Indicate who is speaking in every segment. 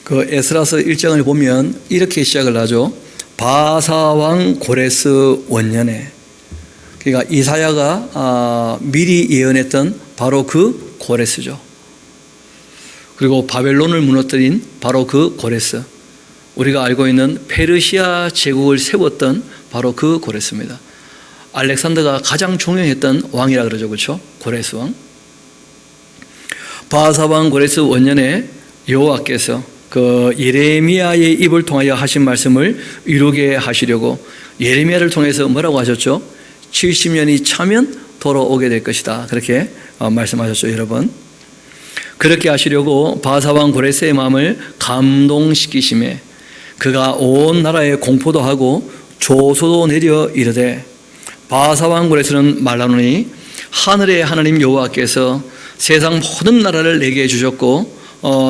Speaker 1: 그 에스라서 1장을 보면 이렇게 시작을 하죠. 바사왕 고레스 원년에, 그러니까 이사야가 미리 예언했던 바로 그 고레스죠. 그리고 바벨론을 무너뜨린 바로 그 고레스, 우리가 알고 있는 페르시아 제국을 세웠던 바로 그 고레스입니다. 알렉산더가 가장 존경했던 왕이라 그러죠, 그렇죠? 고레스 왕. 바사왕 고레스 원년에 여호와께서 그 예레미야의 입을 통하여 하신 말씀을 이루게 하시려고 예레미야를 통해서 뭐라고 하셨죠? 70년이 차면 돌아오게 될 것이다, 그렇게 말씀하셨죠, 여러분. 그렇게 하시려고 바사왕 고레스의 마음을 감동시키심에 그가 온 나라에 공포도 하고 조소도 내려 이르되, 바사왕 고레스는 말하노니 하늘의 하나님 여호와께서 세상 모든 나라를 내게 주셨고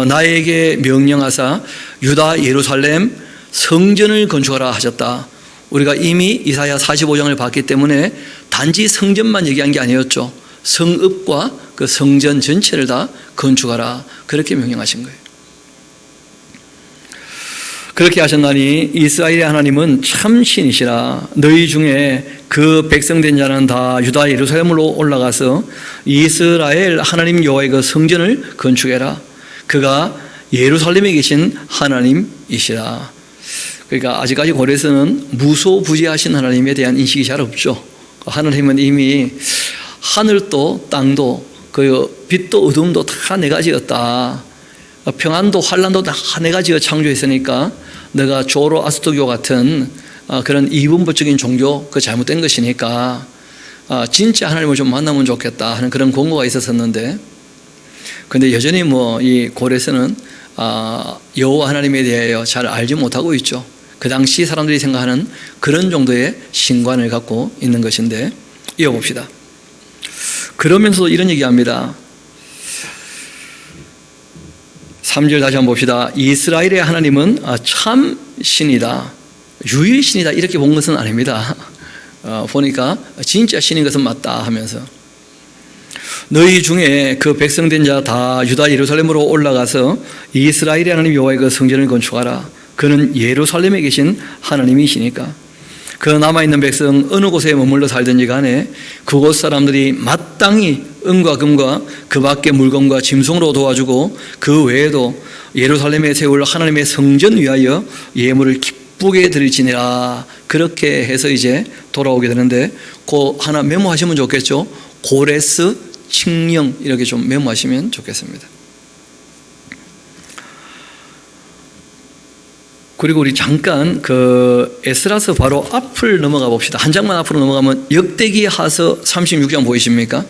Speaker 1: 나에게 명령하사 유다 예루살렘 성전을 건축하라 하셨다. 우리가 이미 이사야 45장을 봤기 때문에 단지 성전만 얘기한 게 아니었죠. 성읍과 그 성전 전체를 다 건축하라, 그렇게 명령하신 거예요. 그렇게 하셨나니 이스라엘의 하나님은 참 신이시라. 너희 중에 그 백성된 자는 다 유다 예루살렘으로 올라가서 이스라엘 하나님 여호와의 그 성전을 건축해라. 그가 예루살렘에 계신 하나님이시라. 그러니까 아직까지 고레스는 무소부지하신 하나님에 대한 인식이 잘 없죠. 하나님은 이미 하늘도 땅도 그 빛도 어둠도 다 내가 지었다. 평안도 환란도 다 내가 지어 창조했으니까 너가 조로아스터교 같은 그런 이분법적인 종교, 그 잘못된 것이니까 진짜 하나님을 좀 만나면 좋겠다 하는 그런 권고가 있었었는데, 근데 여전히 이 고레스는 여호와 하나님에 대하여 잘 알지 못하고 있죠. 그 당시 사람들이 생각하는 그런 정도의 신관을 갖고 있는 것인데, 이어봅시다. 그러면서도 이런 얘기합니다. 3절 다시 한번 봅시다. 이스라엘의 하나님은 참 신이다, 유일신이다, 이렇게 본 것은 아닙니다. 보니까 진짜 신인 것은 맞다 하면서, 너희 중에 그 백성된 자 다 유다 예루살렘으로 올라가서 이스라엘의 하나님 여호와의 그 성전을 건축하라. 그는 예루살렘에 계신 하나님이시니까. 그 남아있는 백성 어느 곳에 머물러 살든지 간에 그곳 사람들이 마땅히 은과 금과 그 밖의 물건과 짐승으로 도와주고, 그 외에도 예루살렘에 세울 하나님의 성전 위하여 예물을 기쁘게 드릴지니라. 그렇게 해서 이제 돌아오게 되는데, 그 하나 메모하시면 좋겠죠. 고레스 칙령, 이렇게 좀 메모하시면 좋겠습니다. 그리고 우리 잠깐 그 에스라서 바로 앞을 넘어가 봅시다. 한 장만 앞으로 넘어가면 역대기 하서 36장 보이십니까?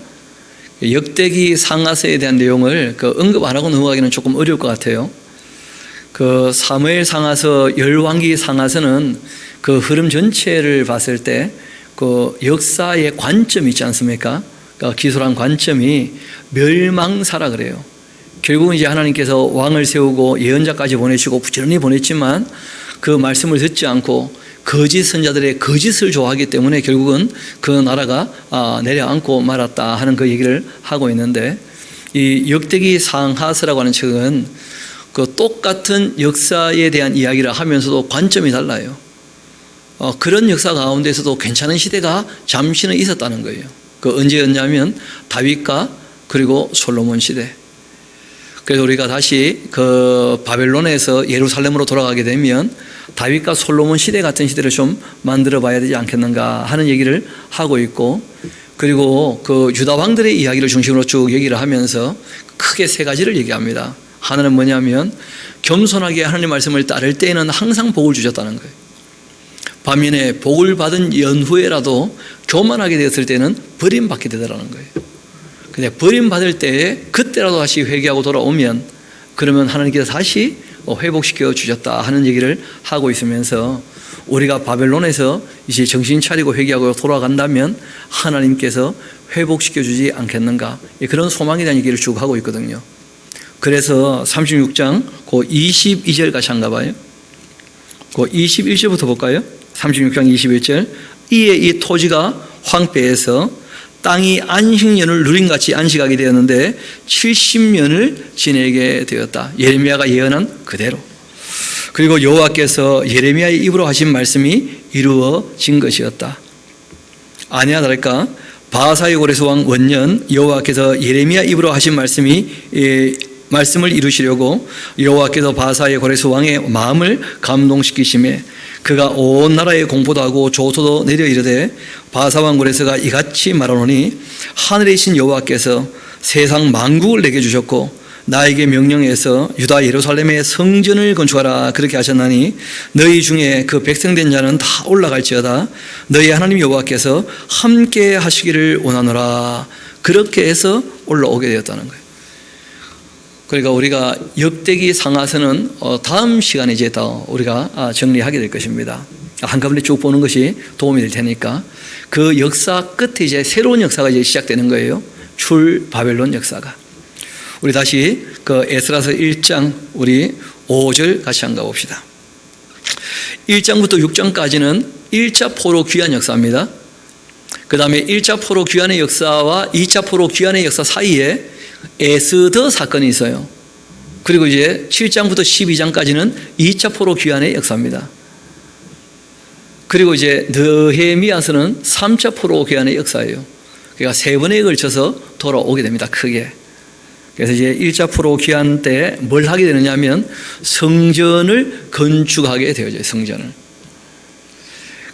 Speaker 1: 역대기 상하서에 대한 내용을 언급 안 하고 넘어가기는 조금 어려울 것 같아요. 그 사무엘 상하서, 열왕기 상하서는 그 흐름 전체를 봤을 때 그 역사의 관점이 있지 않습니까? 그러니까 기술한 관점이 멸망사라 그래요. 결국은 이제 하나님께서 왕을 세우고 예언자까지 보내시고 부지런히 보냈지만 그 말씀을 듣지 않고 거짓 선자들의 거짓을 좋아하기 때문에 결국은 그 나라가 내려앉고 말았다 하는 그 얘기를 하고 있는데, 이 역대기 상하서라고 하는 책은 그 똑같은 역사에 대한 이야기를 하면서도 관점이 달라요. 그런 역사 가운데서도 괜찮은 시대가 잠시는 있었다는 거예요. 그 언제였냐면 다윗과 그리고 솔로몬 시대. 그래서 우리가 다시 그 바벨론에서 예루살렘으로 돌아가게 되면 다윗과 솔로몬 시대 같은 시대를 좀 만들어 봐야 되지 않겠는가 하는 얘기를 하고 있고, 그리고 그 유다 왕들의 이야기를 중심으로 쭉 얘기를 하면서 크게 세 가지를 얘기합니다. 하나는 뭐냐면 겸손하게 하나님 말씀을 따를 때에는 항상 복을 주셨다는 거예요. 반면에 복을 받은 연후에라도 교만하게 되었을 때는 버림받게 되더라는 거예요. 근데 버림받을 때에 그때라도 다시 회개하고 돌아오면 그러면 하나님께서 다시 회복시켜 주셨다 하는 얘기를 하고 있으면서, 우리가 바벨론에서 이제 정신 차리고 회개하고 돌아간다면 하나님께서 회복시켜 주지 않겠는가, 그런 소망에 대한 얘기를 쭉 하고 있거든요. 그래서 36장 그 22절 같이 한가 봐요. 그 21절부터 볼까요? 36장 21절. 이에 이 토지가 황폐해서 땅이 안식년을 누림같이 안식하게 되었는데 70년을 지내게 되었다. 예레미야가 예언한 그대로. 그리고 여호와께서 예레미야의 입으로 하신 말씀이 이루어진 것이었다. 아니나 다를까 바하사의 고레스 왕 원년 여호와께서 예레미야 입으로 하신 말씀을 이루시려고 여호와께서 바하사의 고레스 왕의 마음을 감동시키심에 그가 온 나라에 공포도 하고 조소도 내려 이르되 바하사 왕 고레스가 이같이 말하노니 하늘에 계신 여호와께서 세상 만국을 내게 주셨고 나에게 명령해서 유다 예루살렘의 성전을 건축하라 그렇게 하셨나니 너희 중에 그 백성된 자는 다 올라갈지어다 너희 하나님 여호와께서 함께 하시기를 원하노라. 그렇게 해서 올라오게 되었다는 거예요. 그러니까 우리가 역대기 상하서는 다음 시간에 이제 더 우리가 정리하게 될 것입니다. 한꺼번에 쭉 보는 것이 도움이 될 테니까 그 역사 끝에 이제 새로운 역사가 이제 시작되는 거예요. 출 바벨론 역사가. 우리 다시 그 에스라서 1장 우리 5절 같이 한번 가봅시다. 1장부터 6장까지는 1차 포로 귀환 역사입니다. 그 다음에 1차 포로 귀환의 역사와 2차 포로 귀환의 역사 사이에 에스더 사건이 있어요. 그리고 이제 7장부터 12장까지는 2차 포로 귀환의 역사입니다. 그리고 이제 느헤미야서는 3차 포로 귀환의 역사예요. 그러니까 세 번에 걸쳐서 돌아오게 됩니다. 크게. 그래서 이제 1차 포로 귀환 때 뭘 하게 되느냐 하면 성전을 건축하게 되어져요. 성전을.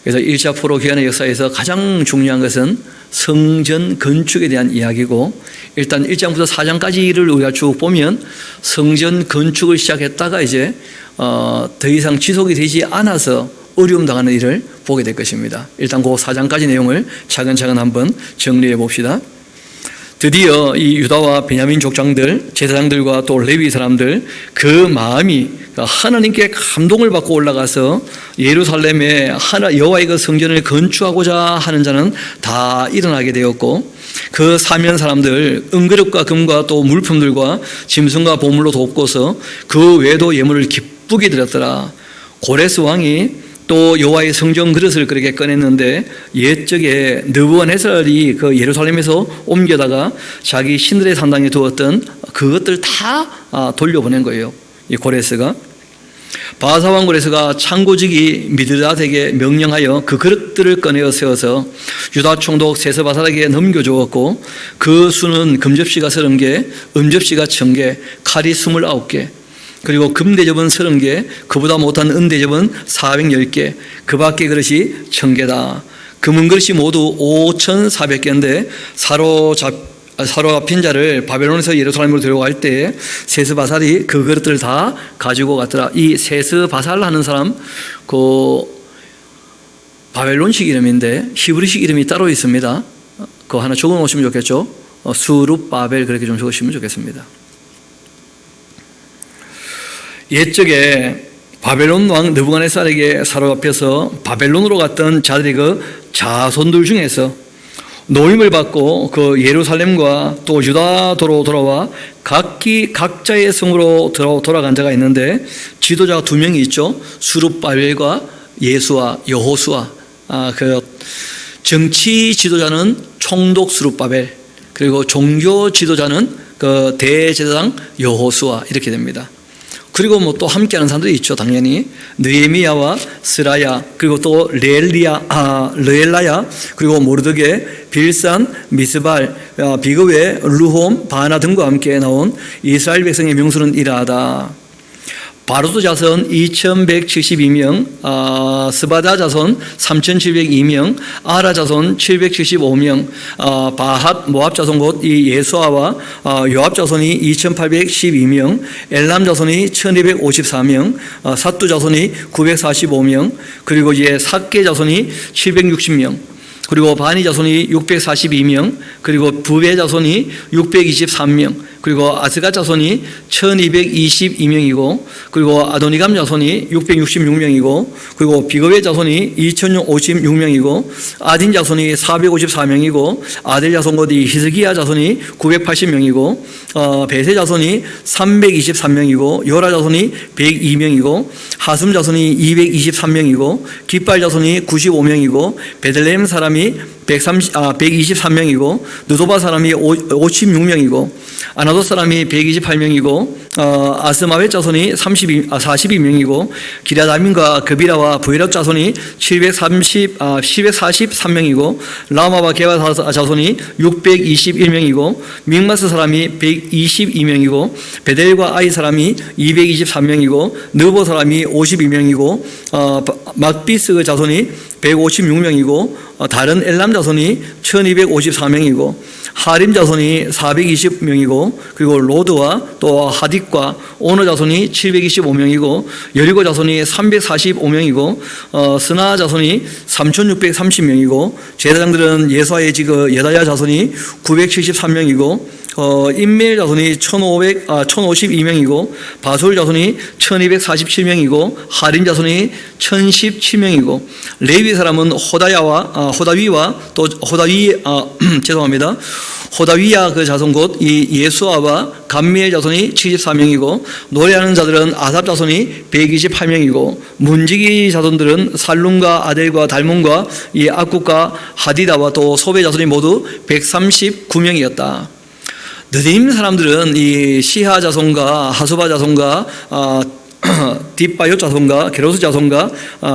Speaker 1: 그래서 1차 포로 귀환의 역사에서 가장 중요한 것은 성전 건축에 대한 이야기고 일단 1장부터 4장까지를 우리가 쭉 보면 성전 건축을 시작했다가 이제 더 이상 지속이 되지 않아서 어려움 당하는 일을 보게 될 것입니다. 일단 그 4장까지 내용을 차근차근 한번 정리해 봅시다. 드디어 이 유다와 베냐민 족장들, 제사장들과 또 레위 사람들 그 마음이 하나님께 감동을 받고 올라가서 예루살렘에 여호와의 그 성전을 건축하고자 하는 자는 다 일어나게 되었고 그 사면 사람들 은그릇과 금과 또 물품들과 짐승과 보물로 돕고서 그 외에도 예물을 기쁘게 드렸더라. 고레스 왕이 또 여호와의 성전 그릇을 그렇게 꺼냈는데 옛적에 느부갓네살이 그 예루살렘에서 옮겨다가 자기 신들의 산당에 두었던 그것들 다 돌려보낸 거예요. 이 고레스가. 바하사 왕 고레스가 창고직이 미드닷에게 명령하여 그 그릇들을 꺼내어 세워서 유다 총독 세스바살에게 넘겨주었고 그 수는 금접시가 30개, 은접시가 1000개, 칼이 29개 그리고 금대접은 30개, 그보다 못한 은대접은 410개, 그 밖의 그릇이 1000개다. 금은 그릇이 모두 5400개인데 사로잡힌 자를 바벨론에서 예루살렘으로 데려갈 때 세스바살이 그 그릇들을 다 가지고 갔더라. 이 세스바살 하는 사람 그 바벨론식 이름인데 히브리식 이름이 따로 있습니다. 그거 하나 적어 놓으시면 좋겠죠. 수룹바벨 그렇게 좀 적으시면 좋겠습니다. 옛적에 바벨론 왕 느부갓네살에게 사로잡혀서 바벨론으로 갔던 자들이 그 자손들 중에서 노임을 받고 그 예루살렘과 또 유다도로 돌아와 각기 각자의 성으로 돌아간 자가 있는데 지도자가 2명이 있죠. 수룹바벨과 예수와 여호수아. 그 정치 지도자는 총독 수룹바벨 그리고 종교 지도자는 그 대제사장 여호수아 이렇게 됩니다. 그리고 뭐 또 함께하는 사람들이 있죠. 당연히 느헤미야와 스라야 그리고 또 르엘라야 그리고 모르드게 빌산 미스발 비그웨 르홈 바나 등과 함께 나온 이스라엘 백성의 명수는 이러하다. 바루도 자손 2172명, 스바다 자손 3702명, 아라 자손 775명, 바핫 모압 자손 곧 이 예수아와 요압 자손이 2812명, 엘람 자손이 1254명, 사뚜 자손이 945명, 그리고 이제 삭게 자손이 760명, 그리고 바니 자손이 642명, 그리고 부베 자손이 623명, 그리고 아스가 자손이 1222명이고, 그리고 아도니감 자손이 666명이고, 그리고 비거베 자손이 2056명이고, 아딘 자손이 454명이고, 아델 자손 곧 히스기야 자손이 980명이고, 베세 자손이 323명이고, 요라 자손이 102명이고, 하숨 자손이 223명이고, 깃발 자손이 95명이고, 베들레헴 사람이 123명이고, 느도바 사람이 56명이고, 아나도 사람이 128명이고 아스마벳 자손이 42명이고 기랴다민과 그비라와 부에락 자손이 743명이고 라마와 게바 자손이 621명이고 믹마스 사람이 122명이고 베델과 아이 사람이 223명이고 느보 사람이 52명이고 막비스 자손이 156명이고 다른 엘람 자손이 1254명이고 하림 자손이 420명이고 그리고 로드와 또 하딕과 오너 자손이 725명이고 여리고 자손이 345명이고 스나 자손이 3630명이고 제사장들은 예수아의 지그 예다야 자손이 973명이고 인멜 자손이 1052명이고 바술 자손이 1247명이고 하림 자손이 1017명이고 레위 사람은 호다위와 또 호다위야 그 자손 곧 이 예수아와 감미엘 자손이 74명이고 노래하는 자들은 아삽 자손이 128명이고 문지기 자손들은 살룸과 아델과 달몬과 이 악국과 하디다와 또 소베 자손이 모두 139명이었다. 느림 사람들은 이 시하 자손과 하수바 자손과 딥바요 자손과 게로스 자손과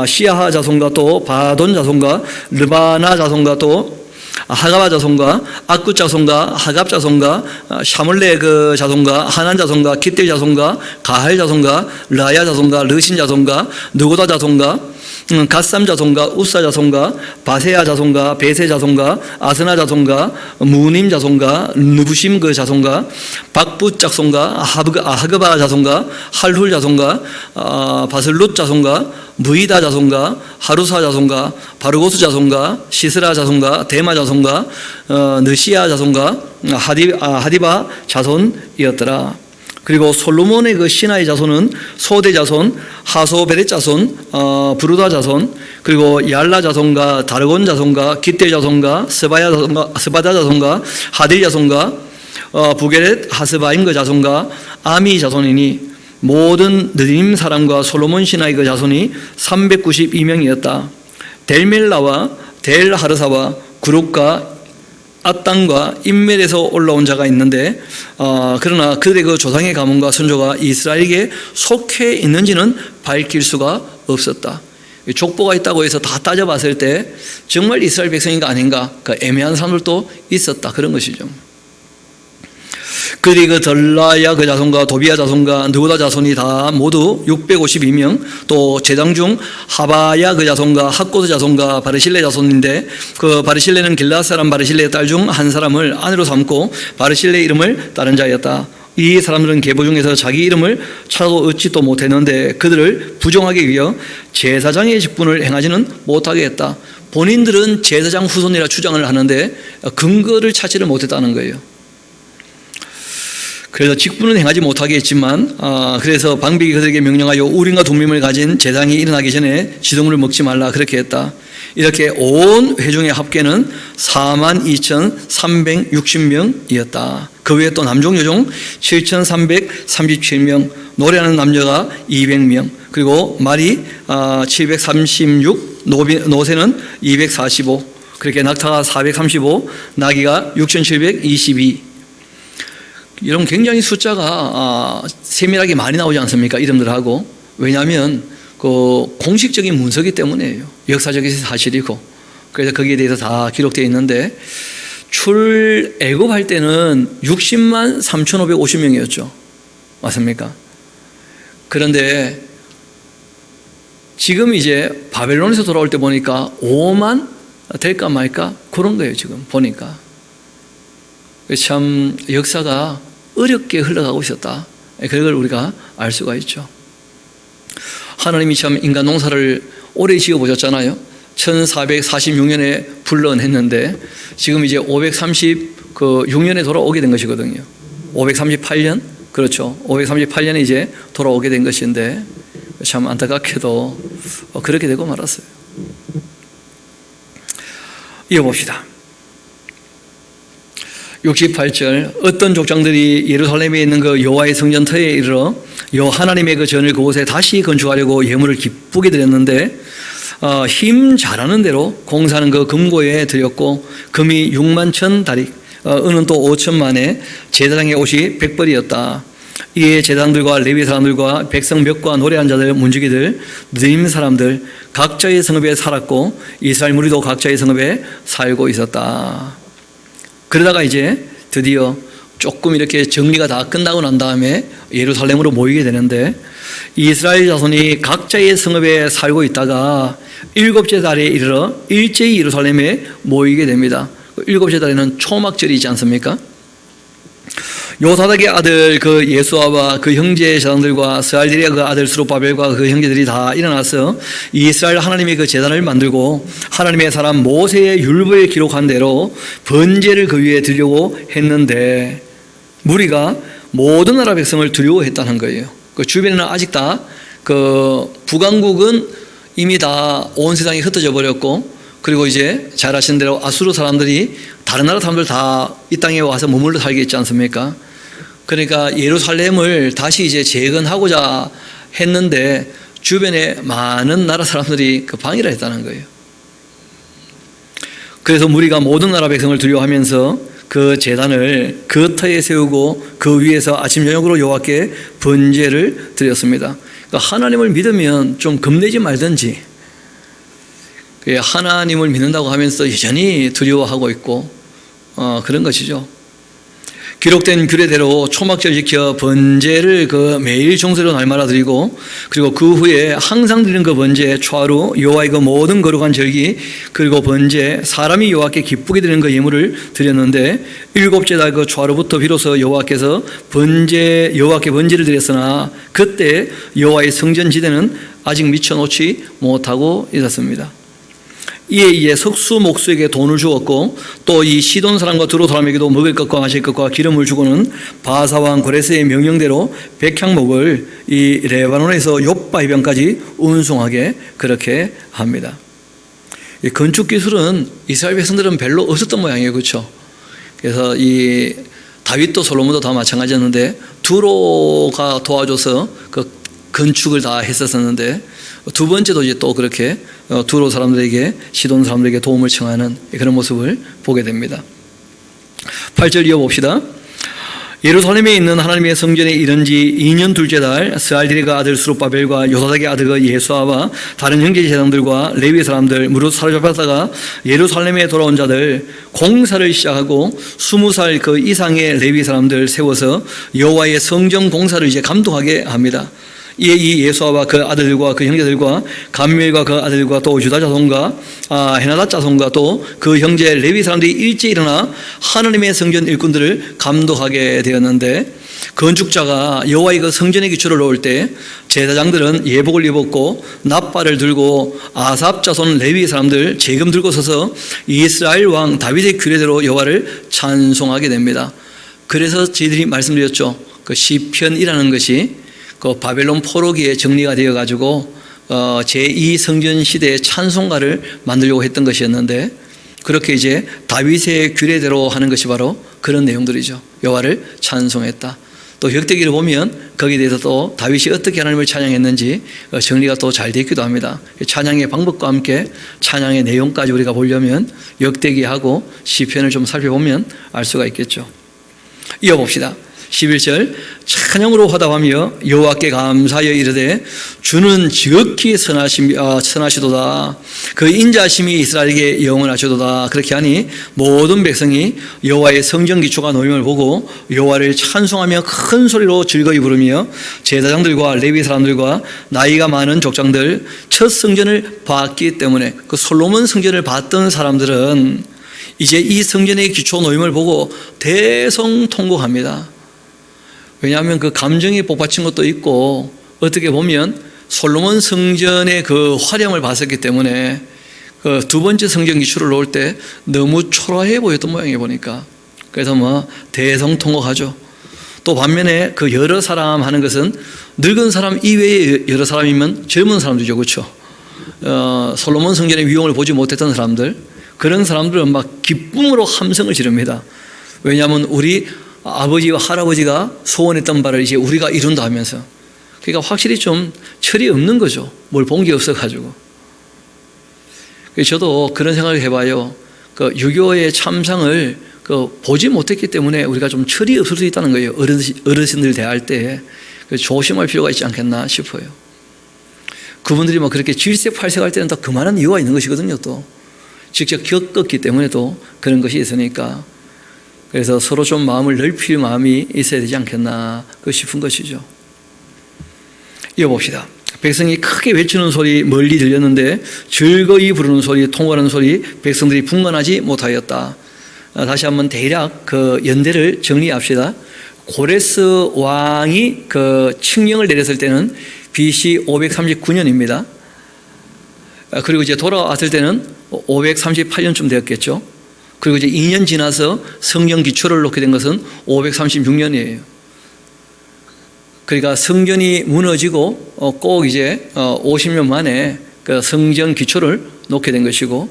Speaker 1: 시아하 자손과 또 바돈 자손과 르바나 자손과 또 하가바 자손과 악굿 자손과 하갑 자손과 샤물레 그 자손과 하난 자손과 kittel 자손과 가할 자손과 라야 자손과 르신 자손과 느고다 자손과 갓삼 자손과 우사 자손과 바세야 자손과 베세 자손과 아스나 자손과 무님 자손과 느부심 그 자손과 박붓 자손과 하그바 자손과 할훌 자손과 바슬룻 자손과 무이다 자손과 하루사 자손과 바르고스 자손과 시스라 자손과 데마 자손과 느시아 자손과 하디바 자손이었더라. 그리고 솔로몬의 그 신하의 자손은 소대 자손, 하소베렛 자손, 부르다 자손, 그리고 얄라 자손과 다르곤 자손과 kittel 자손과 스바다 자손과 하딜 자손과 부게렛 하스바임 그 자손과 아미 자손이니 모든 느림 사람과 솔로몬 신하의 그 자손이 392명이었다. 델멜라와 델하르사와 구룩과 아땅과 인멜에서 올라온 자가 있는데 그러나 그들의 그 조상의 가문과 선조가 이스라엘에게 속해 있는지는 밝힐 수가 없었다. 족보가 있다고 해서 다 따져봤을 때 정말 이스라엘 백성인가 아닌가 그 애매한 사람들도 있었다 그런 것이죠. 그들이 그 덜라야 그 자손과 도비야 자손과 느고다 자손이 다 모두 652명 또 제당 중 하바야 그 자손과 학고스 자손과 바르실레 자손인데 그 바르실레는 길앗 사람 바르실레의 딸 중 한 사람을 아내로 삼고 바르실레의 이름을 따른 자였다. 이 사람들은 계보 중에서 자기 이름을 찾아도 얻지 또 못했는데 그들을 부정하기 위해 제사장의 직분을 행하지는 못하게 했다. 본인들은 제사장 후손이라 주장을 하는데 근거를 찾지를 못했다는 거예요. 그래서 직분은 행하지 못하게 했지만 그래서 방백이 그들에게 명령하여 우림과 둠밈을 가진 제사장이 일어나기 전에 지동물을 먹지 말라 그렇게 했다. 이렇게 온 회중의 합계는 42,360명이었다. 그 외에 또 남종 여종 7,337명, 노래하는 남녀가 200명, 그리고 말이 736, 노새는 245, 그렇게 낙타가 435, 나귀가 6,722. 여러분 굉장히 숫자가 세밀하게 많이 나오지 않습니까? 이름들하고. 왜냐하면 그 공식적인 문서기 때문이에요. 역사적인 사실이고. 그래서 거기에 대해서 다 기록되어 있는데 출애굽할 때는 60만 3,550명이었죠. 맞습니까? 그런데 지금 이제 바벨론에서 돌아올 때 보니까 5만 될까 말까 그런 거예요. 지금 보니까. 참 역사가 어렵게 흘러가고 있었다. 그걸 우리가 알 수가 있죠. 하나님이 참 인간 농사를 오래 지어보셨잖아요. 1446년에 불러냈는데 지금 이제 536년에 돌아오게 된 것이거든요. 538년? 그렇죠. 538년에 이제 돌아오게 된 것인데 참 안타깝게도 그렇게 되고 말았어요. 이어봅시다. 68절 어떤 족장들이 예루살렘에 있는 그 여호와의 성전터에 이르러 여 하나님의 그 전을 그곳에 다시 건축하려고 예물을 기쁘게 드렸는데 힘 잘하는 대로 공사는 그 금고에 드렸고 금이 6만 천 다릭 은은 또 5천만에 제사장의 옷이 100벌이었다. 이에 제사장들과 레위 사람들과 백성 몇과 노래한 자들, 문지기들, 느림 사람들 각자의 성읍에 살았고 이스라엘 무리도 각자의 성읍에 살고 있었다. 그러다가 이제 드디어 조금 이렇게 정리가 다 끝나고 난 다음에 예루살렘으로 모이게 되는데, 이스라엘 자손이 각자의 성읍에 살고 있다가 일곱째 달에 이르러 일제히 예루살렘에 모이게 됩니다. 일곱째 달에는 초막절이지 않습니까? 요사닥의 아들 그 예수아와 그 형제 제사장들과 스알디리아 그 아들 스룹바벨과 그 형제들이 다 일어나서 이스라엘 하나님의 그 제단을 만들고 하나님의 사람 모세의 율법에 기록한 대로 번제를 그 위에 드리려고 했는데, 무리가 모든 나라 백성을 두려워했다는 거예요. 그 주변에는 아직 다 그 북왕국은 이미 다 온 세상이 흩어져 버렸고, 그리고 이제 잘 아시는 대로 아수르 사람들이 다른 나라 사람들 다 이 땅에 와서 머물러 살게 있지 않습니까? 그러니까 예루살렘을 다시 이제 재건하고자 했는데 주변에 많은 나라 사람들이 그 방해를 했다는 거예요. 그래서 무리가 모든 나라 백성을 두려워하면서 그 제단을 그 터에 세우고 그 위에서 아침 저녁으로 여호와께 번제를 드렸습니다. 그러니까 하나님을 믿으면 좀 겁내지 말든지, 하나님을 믿는다고 하면서 여전히 두려워하고 있고 그런 것이죠. 기록된 규례대로 초막절 지켜 번제를 그 매일 정수로 날마다 드리고, 그리고 그 후에 항상 드리는 그 번제 초하루 여호와의 그 모든 거룩한 절기 그리고 번제 사람이 여호와께 기쁘게 드리는 그 예물을 드렸는데, 일곱째 달 그 초하루부터 비로소 여호와께서 여호와께 번제를 드렸으나 그때 여호와의 성전 지대는 아직 미쳐놓지 못하고 있었습니다. 이에 석수 목수에게 돈을 주었고, 또 이 시돈 사람과 두로 사람에게도 먹을 것과 마실 것과 기름을 주고는 바사왕 고레스의 명령대로 백향목을 이 레바논에서 욥바 해변까지 운송하게 그렇게 합니다. 이 건축 기술은 이스라엘 백성들은 별로 없었던 모양이에요, 그렇죠? 그래서 이 다윗도 솔로몬도 다 마찬가지였는데 두로가 도와줘서 그 건축을 다 했었는데, 두 번째도 이제 또 그렇게 두로 사람들에게, 시돈 사람들에게 도움을 청하는 그런 모습을 보게 됩니다. 8절 이어봅시다. 예루살렘에 있는 하나님의 성전에 이른 지 2년 둘째 달 스알디리가 아들 스룹바벨과 요사닥의 아들 예수아와 다른 형제 제사장들과 레위 사람들 무릇 사로잡혔다가 예루살렘에 돌아온 자들 공사를 시작하고 20살 그 이상의 레위 사람들 세워서 여호와의 성전 공사를 이제 감독하게 합니다. 이에 이 예수아와 그 아들들과 그 형제들과 감미엘과 그 아들들과 또 유다 자손과 헤나다 자손과 또 그 형제 레위 사람들이 일찍 일어나 하나님의 성전 일꾼들을 감독하게 되었는데, 건축자가 여호와의 그 성전의 기초를 놓을 때 제사장들은 예복을 입었고 낫발을 들고 아삽 자손 레위 사람들 재금 들고 서서 이스라엘 왕 다윗의 규례대로 여호와를 찬송하게 됩니다. 그래서 저희들이 말씀드렸죠. 그 시편이라는 것이 그 바벨론 포로기에 정리가 되어 가지고 제2 성전 시대의 찬송가를 만들려고 했던 것이었는데, 그렇게 이제 다윗의 규례대로 하는 것이 바로 그런 내용들이죠. 여호와를 찬송했다. 또 역대기를 보면 거기에 대해서 또 다윗이 어떻게 하나님을 찬양했는지 정리가 또 잘 되어 있기도 합니다. 찬양의 방법과 함께 찬양의 내용까지 우리가 보려면 역대기하고 시편을 좀 살펴보면 알 수가 있겠죠. 이어봅시다. 11절 찬양으로 화답하며 여호와께 감사하여 이르되 주는 지극히 선하시도다. 그 인자심이 이스라엘에게 영원하시도다. 그렇게 하니 모든 백성이 여호와의 성전 기초가 놓임을 보고 여호와를 찬송하며 큰 소리로 즐거이 부르며 제사장들과 레위 사람들과 나이가 많은 족장들 첫 성전을 봤기 때문에, 그 솔로몬 성전을 봤던 사람들은 이제 이 성전의 기초 놓임을 보고 대성통곡합니다. 왜냐하면 그 감정이 복받친 것도 있고, 어떻게 보면 솔로몬 성전의 그 화려함을 봤었기 때문에 그 두 번째 성전 기초를 놓을 때 너무 초라해 보였던 모양이에요, 보니까. 그래서 뭐 대성통곡하죠. 또 반면에 그 여러 사람 하는 것은 늙은 사람 이외에 여러 사람이면 젊은 사람들이죠, 그렇죠? 솔로몬 성전의 위용을 보지 못했던 사람들, 그런 사람들은 막 기쁨으로 함성을 지릅니다. 왜냐하면 우리 아버지와 할아버지가 소원했던 바를 이제 우리가 이룬다 하면서, 그러니까 확실히 좀 철이 없는 거죠. 뭘 본 게 없어가지고. 저도 그런 생각을 해봐요. 그 유교의 참상을 보지 못했기 때문에 우리가 좀 철이 없을 수 있다는 거예요. 어르신들 대할 때 조심할 필요가 있지 않겠나 싶어요. 그분들이 뭐 그렇게 질색팔색할 때는 더 그만한 이유가 있는 것이거든요. 또 직접 겪었기 때문에 또 그런 것이 있으니까. 그래서 서로 좀 마음을 넓힐 마음이 있어야 되지 않겠나 싶은 것이죠. 이어봅시다. 백성이 크게 외치는 소리 멀리 들렸는데 즐거이 부르는 소리, 통화하는 소리, 백성들이 분간하지 못하였다. 다시 한번 대략 그 연대를 정리합시다. 고레스 왕이 그 칙령을 내렸을 때는 BC 539년입니다. 그리고 이제 돌아왔을 때는 538년쯤 되었겠죠. 그리고 이제 2년 지나서 성경 기초를 놓게 된 것은 536년이에요. 그러니까 성전이 무너지고 꼭 이제 50년 만에 그 성전 기초를 놓게 된 것이고,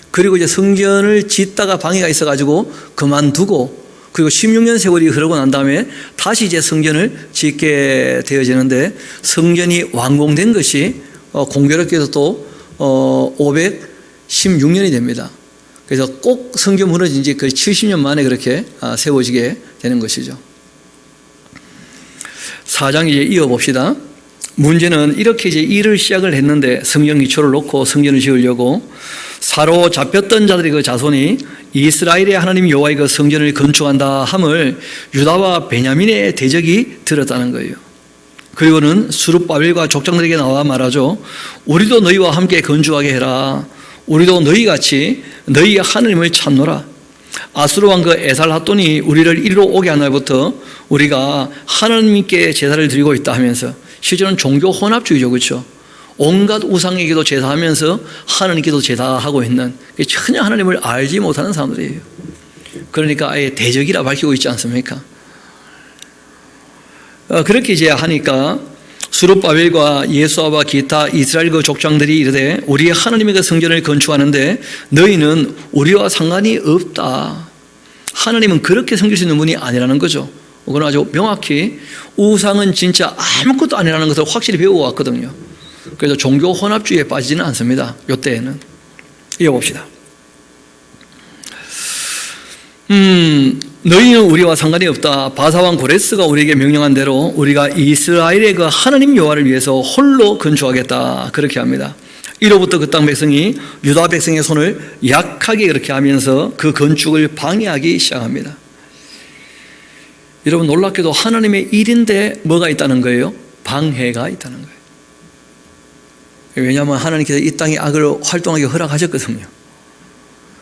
Speaker 1: 그리고 이제 성전을 짓다가 방해가 있어가지고 그만두고, 그리고 16년 세월이 흐르고 난 다음에 다시 이제 성전을 짓게 되어지는데, 성전이 완공된 것이 공교롭게도 또 516년이 됩니다. 그래서 꼭 성전 무너진 지 그 70년 만에 그렇게 세워지게 되는 것이죠. 4장 이제 이어봅시다. 문제는 이렇게 이제 일을 시작을 했는데, 성전 기초를 놓고 성전을 지으려고 사로잡혔던 자들의 그 자손이 이스라엘의 하나님 여호와의 그 성전을 건축한다 함을 유다와 베냐민의 대적이 들었다는 거예요. 그리고는 스룹바벨과 족장들에게 나와 말하죠. 우리도 너희와 함께 건축하게 해라. 우리도 너희같이 너희의 하나님을 찾노라. 아수르 왕 그 에살핫돈이 우리를 이리로 오게 한 날부터 우리가 하나님께 제사를 드리고 있다 하면서, 실제로는 종교 혼합주의죠. 그렇죠? 온갖 우상에게도 제사하면서 하나님께도 제사하고 있는, 전혀 하나님을 알지 못하는 사람들이에요. 그러니까 아예 대적이라 밝히고 있지 않습니까? 그렇게 이제 하니까 스룹바벨과 예수아와 기타 이스라엘 그 족장들이 이르되 우리의 하나님의 그 성전을 건축하는데 너희는 우리와 상관이 없다. 하나님은 그렇게 섬길 수 있는 분이 아니라는 거죠. 그건 아주 명확히 우상은 진짜 아무것도 아니라는 것을 확실히 배우고 왔거든요. 그래서 종교 혼합주의에 빠지지는 않습니다. 이때에는. 이어봅시다. 너희는 우리와 상관이 없다. 바사왕 고레스가 우리에게 명령한 대로 우리가 이스라엘의 그 하나님 여호와를 위해서 홀로 건축하겠다. 그렇게 합니다. 이로부터 그 땅 백성이 유다 백성의 손을 약하게 그렇게 하면서 그 건축을 방해하기 시작합니다. 여러분, 놀랍게도 하나님의 일인데 뭐가 있다는 거예요? 방해가 있다는 거예요. 왜냐하면 하나님께서 이 땅에 악을 활동하게 허락하셨거든요.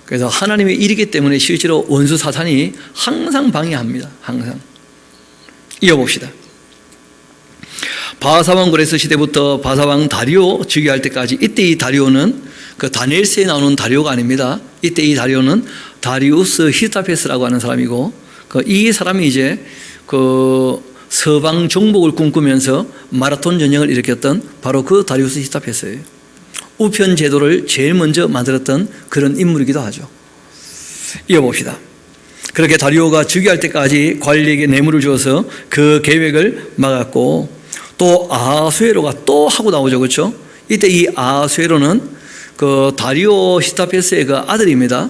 Speaker 1: 그래서 하나님의 일이기 때문에 실제로 원수 사탄이 항상 방해합니다. 항상. 이어봅시다. 바사왕 고레스 시대부터 바사왕 다리오 즉위할 때까지, 이때 이 다리오는 그 다니엘서에 나오는 다리오가 아닙니다. 이때 이 다리오는 다리우스 히스타페스라고 하는 사람이고, 이 사람이 이제 그 서방 정복을 꿈꾸면서 마라톤 전쟁을 일으켰던 바로 그 다리우스 히스타페스예요. 우편 제도를 제일 먼저 만들었던 그런 인물이기도 하죠. 이어봅시다. 그렇게 다리오가 즉위할 때까지 관리에게 뇌물을 주어서 그 계획을 막았고, 또 아하수에로가 또 하고 나오죠. 그렇죠? 이때 이 아하수에로는 그 다리오 히스타페스의 그 아들입니다.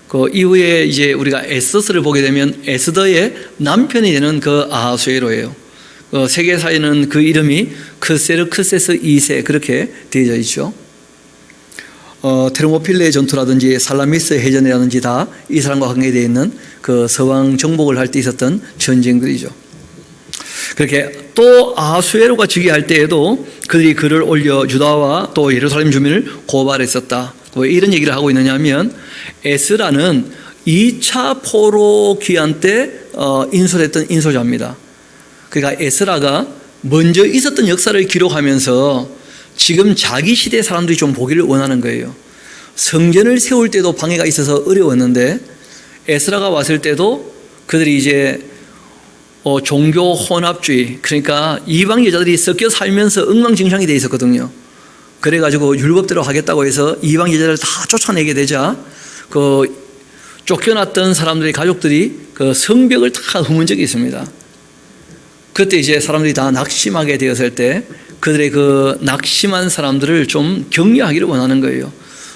Speaker 1: 그 이후에 이제 우리가 에스더스를 보게 되면 에스더의 남편이 되는 그 아하수에로예요. 세계사에는 그 이름이 크세르크세스 2세 그렇게 되어져 있죠. 테르모필레 전투라든지 살라미스 해전이라든지 다 이 사람과 관계되어 있는 그 서방 정복을 할 때 있었던 전쟁들이죠. 그렇게 또 아하수에로가 즉위할 때에도 그들이 글을 올려 유다와 또 예루살렘 주민을 고발했었다. 왜 이런 얘기를 하고 있느냐면, 에스라는 2차 포로 귀환 때 인솔했던 인솔자입니다. 그러니까 에스라가 먼저 있었던 역사를 기록하면서 지금 자기 시대 사람들이 좀 보기를 원하는 거예요. 성전을 세울 때도 방해가 있어서 어려웠는데, 에스라가 왔을 때도 그들이 이제 종교 혼합주의, 그러니까 이방 여자들이 섞여 살면서 엉망진창이 돼 있었거든요. 그래가지고 율법대로 하겠다고 해서 이방 여자를 다 쫓아내게 되자 그 쫓겨났던 사람들의 가족들이 그 성벽을 다 허문 적이 있습니다. 그때 이제 사람들이 다 낙심하게 되었을 때 그들의 그 낙심한 사람들을 좀 격려하기를 원하는 거예요.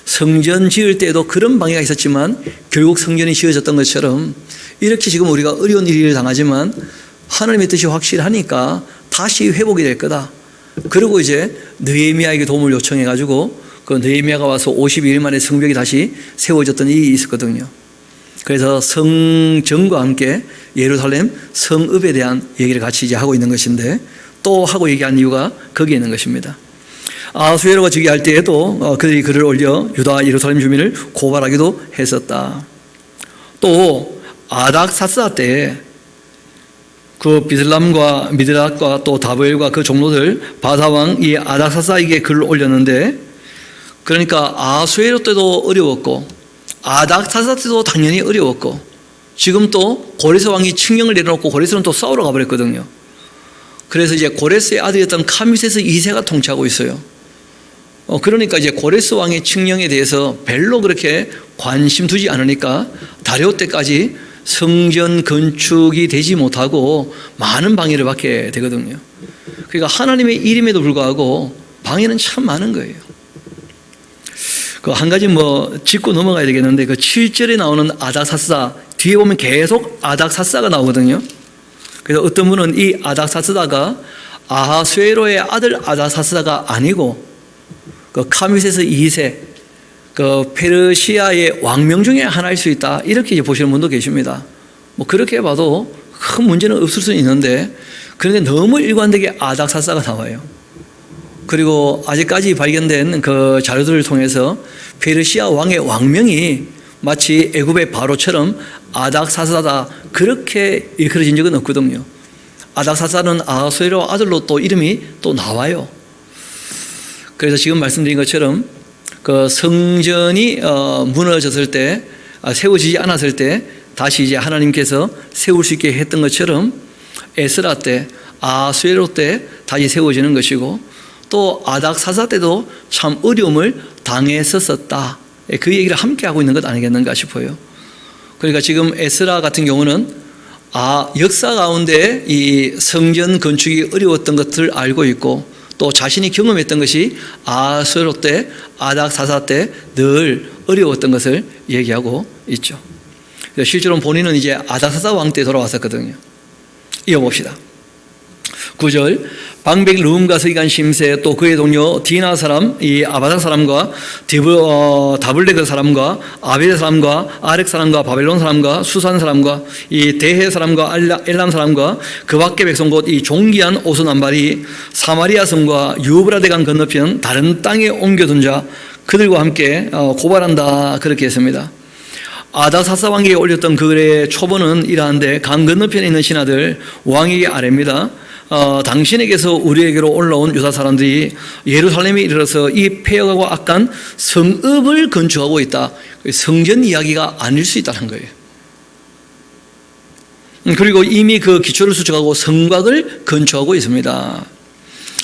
Speaker 1: 성전 지을 때에도 그런 방해가 있었지만 결국 성전이 지어졌던 것처럼 이렇게 지금 우리가 어려운 일을 당하지만 하나님의 뜻이 확실하니까 다시 회복이 될 거다. 그리고 이제 느헤미야에게 도움을 요청해 가지고 그 느헤미야가 와서 52일 만에 성벽이 다시 세워졌던 일이 있었거든요. 그래서 성전과 함께 예루살렘 성읍에 대한 얘기를 같이 이제 하고 있는 것인데, 또 하고 얘기한 이유가 거기에 있는 것입니다. 아하수에로가 즉위할 때에도 그들이 글을 올려 유다 예루살렘 주민을 고발하기도 했었다. 또 아닥사스다 때 그 비슬람과 미드락과 또 다브엘과 그 종로들 바사왕 이 아닥사스에게 글을 올렸는데, 그러니까 아하수에로 때도 어려웠고 아닥사스 때도 당연히 어려웠고 지금 또 고레스 왕이 칙령을 내려놓고 고레스는 또 싸우러 가버렸거든요. 그래서 이제 고레스의 아들이었던 카미세스 2세가 통치하고 있어요. 그러니까 이제 고레스 왕의 칙령에 대해서 별로 그렇게 관심 두지 않으니까 다리오 때까지 성전 건축이 되지 못하고 많은 방해를 받게 되거든요. 그러니까 하나님의 일임에도 불구하고 방해는 참 많은 거예요. 그 한 가지 짚고 넘어가야 되겠는데, 그 7절에 나오는 아닥사스다 뒤에 보면 계속 아닥사스다가 나오거든요. 그래서 어떤 분은 이 아닥사스다가 아하수에로의 아들 아닥사스다가 아니고 그 카미세스 2세 그 페르시아의 왕명 중에 하나일 수 있다, 이렇게 이제 보시는 분도 계십니다. 그렇게 봐도 큰 문제는 없을 수는 있는데, 그런데 너무 일관되게 아닥사스다가 나와요. 그리고 아직까지 발견된 그 자료들을 통해서 페르시아 왕의 왕명이 마치 애굽의 바로처럼 아닥사스다다 그렇게 일컬어진 적은 없거든요. 아닥사스다는 아하수에로 아들로 또 이름이 또 나와요. 그래서 지금 말씀드린 것처럼 그 성전이 무너졌을 때, 세워지지 않았을 때 다시 이제 하나님께서 세울 수 있게 했던 것처럼 에스라 때, 아하수에로 때 다시 세워지는 것이고, 또 아닥사스다 때도 참 어려움을 당했었다, 그 얘기를 함께 하고 있는 것 아니겠는가 싶어요. 그러니까 지금 에스라 같은 경우는 역사 가운데 이 성전 건축이 어려웠던 것을 알고 있고, 또 자신이 경험했던 것이 아하수에로 때, 아닥사스다 때 늘 어려웠던 것을 얘기하고 있죠. 실제로 본인은 이제 아닥사스다 왕 때 돌아왔었거든요. 이어봅시다. 9절, 방백 르움과 서기관 심세, 또 그의 동료 디나 사람 이 아바다 사람과 다블레그 사람과 아베데 사람과 아렉 사람과 바벨론 사람과 수산 사람과 이 대해 사람과 엘람 사람과 그 밖의 백성 곧 이 종기한 오수남발이 사마리아 성과 유브라데강 건너편 다른 땅에 옮겨둔 자 그들과 함께 고발한다, 그렇게 했습니다. 아닥사스다 왕에게 올렸던 글의 초본은 이러한데, 강 건너편에 있는 신하들 왕에게 아뢰입니다. 당신에게서 우리에게로 올라온 유다 사람들이 예루살렘에 이르러서 이 폐역하고 악한 성읍을 건축하고 있다. 성전 이야기가 아닐 수 있다는 거예요. 그리고 이미 그 기초를 수축하고 성곽을 건축하고 있습니다.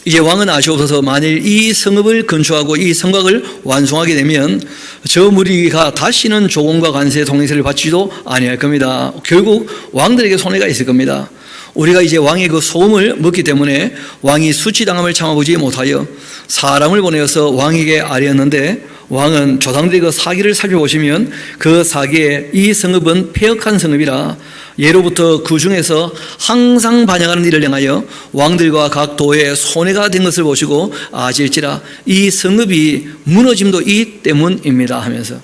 Speaker 1: 이제 왕은 아시옵소서, 만일 이 성읍을 건축하고 이 성곽을 완성하게 되면 저 무리가 다시는 조공과 관세 동행세를 받지도 아니할 겁니다. 결국 왕들에게 손해가 있을 겁니다. 우리가 이제 왕의 그 소음을 먹기 때문에 왕이 수치당함을 참아보지 못하여 사람을 보내어서 왕에게 아뢰었는데, 왕은 조상들의 그 사기를 살펴보시면 그 사기에 이 성읍은 폐역한 성읍이라 예로부터 그 중에서 항상 반역하는 일을 행하여 왕들과 각 도에 손해가 된 것을 보시고 아실지라 이 성읍이 무너짐도 이 때문입니다 하면서,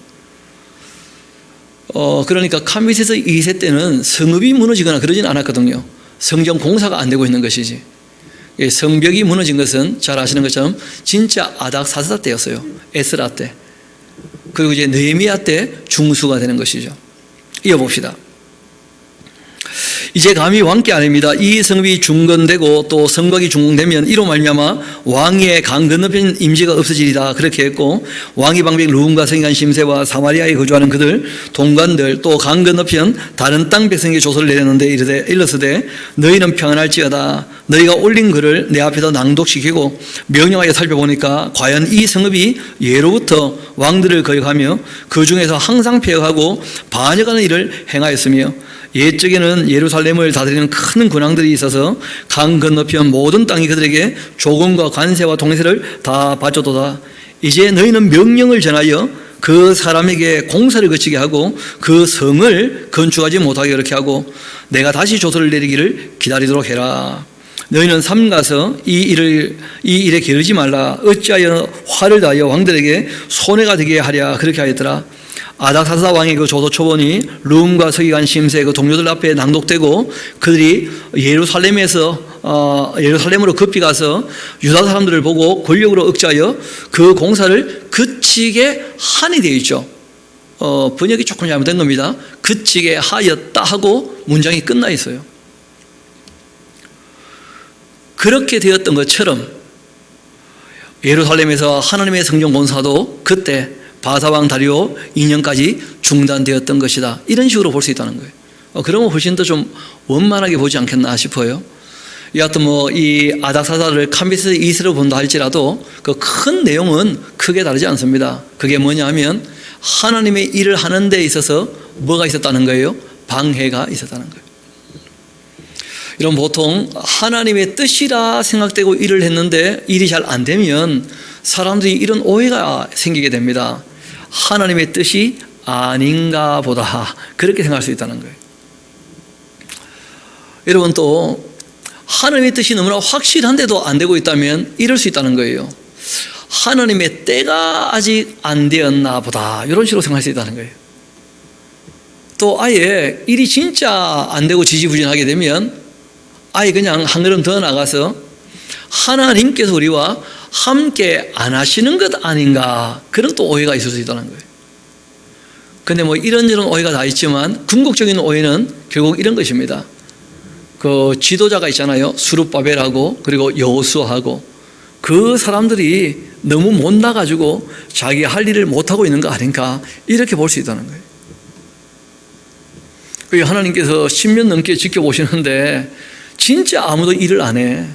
Speaker 1: 그러니까 카미세스 2세 때는 성읍이 무너지거나 그러진 않았거든요. 성전 공사가 안 되고 있는 것이지. 성벽이 무너진 것은 잘 아시는 것처럼 진짜 아닥사스다 때였어요. 에스라 때. 그리고 이제 느헤미야 때 중수가 되는 것이죠. 이어봅시다. 이제 감히 왕께 아닙니다. 이 성읍이 중건되고 또 성곽이 중공되면 이로 말미암아 왕의 강 건너편 임지가 없어지리다, 그렇게 했고, 왕이 방백 르움과 서기관 심세와 사마리아에 거주하는 그들 동관들 또 강 건너편 다른 땅 백성에게 조서를 내렸는데 일러서되 너희는 평안할지어다. 너희가 올린 글을 내 앞에서 낭독시키고 명령하여 살펴보니까 과연 이 성읍이 예로부터 왕들을 거역하며 그 중에서 항상 폐역하고 반역하는 일을 행하였으며, 옛적에는 예루살렘을 다스리는 큰 군왕들이 있어서 강 건너편 모든 땅이 그들에게 조공과 관세와 동세를 다 바쳐도다. 이제 너희는 명령을 전하여 그 사람에게 공사를 거치게 하고 그 성을 건축하지 못하게 그렇게 하고 내가 다시 조서를 내리기를 기다리도록 해라. 너희는 삼가서 이 일에 게으르지 말라. 어찌하여 화를 다하여 왕들에게 손해가 되게 하랴. 그렇게 하였더라. 아닥사스다 왕의 그 조서 초본이 룸과 서기관 심세 그 동료들 앞에 낭독되고 그들이 예루살렘으로 급히 가서 유다 사람들을 보고 권력으로 억제하여 그 공사를 그치게 하니 되어 있죠. 번역이 조금 잘못된 겁니다. 그치게 하였다 하고 문장이 끝나 있어요. 그렇게 되었던 것처럼 예루살렘에서 하나님의 성전 공사도 그때 바사왕 다리오 2년까지 중단되었던 것이다. 이런 식으로 볼 수 있다는 거예요. 그러면 훨씬 더 좀 원만하게 보지 않겠나 싶어요. 여하튼 이 아닥사스다를 캄비스 이스로 본다 할지라도 그 큰 내용은 크게 다르지 않습니다. 그게 뭐냐 하면 하나님의 일을 하는 데 있어서 뭐가 있었다는 거예요? 방해가 있었다는 거예요. 이런 보통 하나님의 뜻이라 생각되고 일을 했는데 일이 잘 안 되면 사람들이 이런 오해가 생기게 됩니다. 하나님의 뜻이 아닌가 보다 그렇게 생각할 수 있다는 거예요. 여러분 또 하나님의 뜻이 너무나 확실한데도 안 되고 있다면 이럴 수 있다는 거예요. 하나님의 때가 아직 안 되었나 보다 이런 식으로 생각할 수 있다는 거예요. 또 아예 일이 진짜 안 되고 지지부진하게 되면 아예 그냥 한 걸음 더 나가서 하나님께서 우리와 함께 안 하시는 것 아닌가 그런 또 오해가 있을 수 있다는 거예요. 근데 이런저런 오해가 다 있지만 궁극적인 오해는 결국 이런 것입니다. 그 지도자가 있잖아요. 스룹바벨하고 그리고 여호수아하고 그 사람들이 너무 못나가지고 자기 할 일을 못하고 있는 거 아닌가 이렇게 볼 수 있다는 거예요. 하나님께서 10년 넘게 지켜보시는데 진짜 아무도 일을 안 해.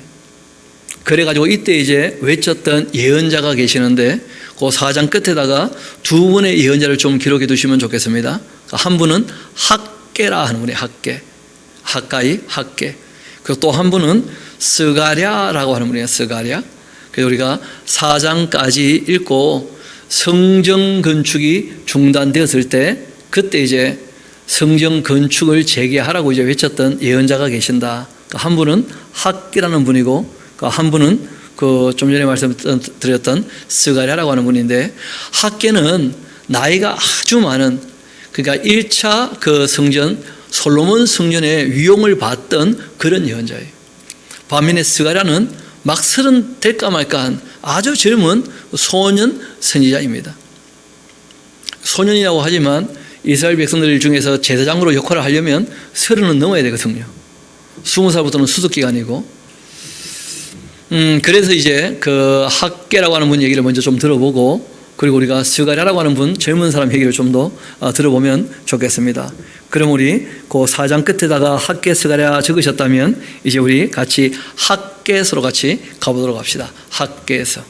Speaker 1: 그래가지고 이때 이제 외쳤던 예언자가 계시는데 그 4장 끝에다가 두 분의 예언자를 좀 기록해 두시면 좋겠습니다. 한 분은 학계라 하는 분이에요. 학가이 학계. 그리고 또 한 분은 스가랴라고 하는 분이에요. 스가랴. 그래서 우리가 4장까지 읽고 성전 건축이 중단되었을 때 그때 이제 성전 건축을 재개하라고 이제 외쳤던 예언자가 계신다. 한 분은 학계라는 분이고 한 분은 좀 전에 말씀드렸던 스가랴라고 하는 분인데 학계는 나이가 아주 많은 그러니까 1차 그 성전 솔로몬 성전의 위용을 받던 그런 예언자예요. 반면에 스가랴는 막 30 될까 말까 한 아주 젊은 소년 선지자입니다. 소년이라고 하지만 이스라엘 백성들 중에서 제사장으로 역할을 하려면 30은 넘어야 되거든요. 20살부터는 수습기간이고 그래서 이제 그 학계라고 하는 분 얘기를 먼저 좀 들어보고 그리고 우리가 스가랴라고 하는 분 젊은 사람 얘기를 좀 더 들어보면 좋겠습니다. 그럼 우리 그 4장 끝에다가 학계 스가랴 적으셨다면 이제 우리 같이 학계서로 같이 가보도록 합시다. 학계서.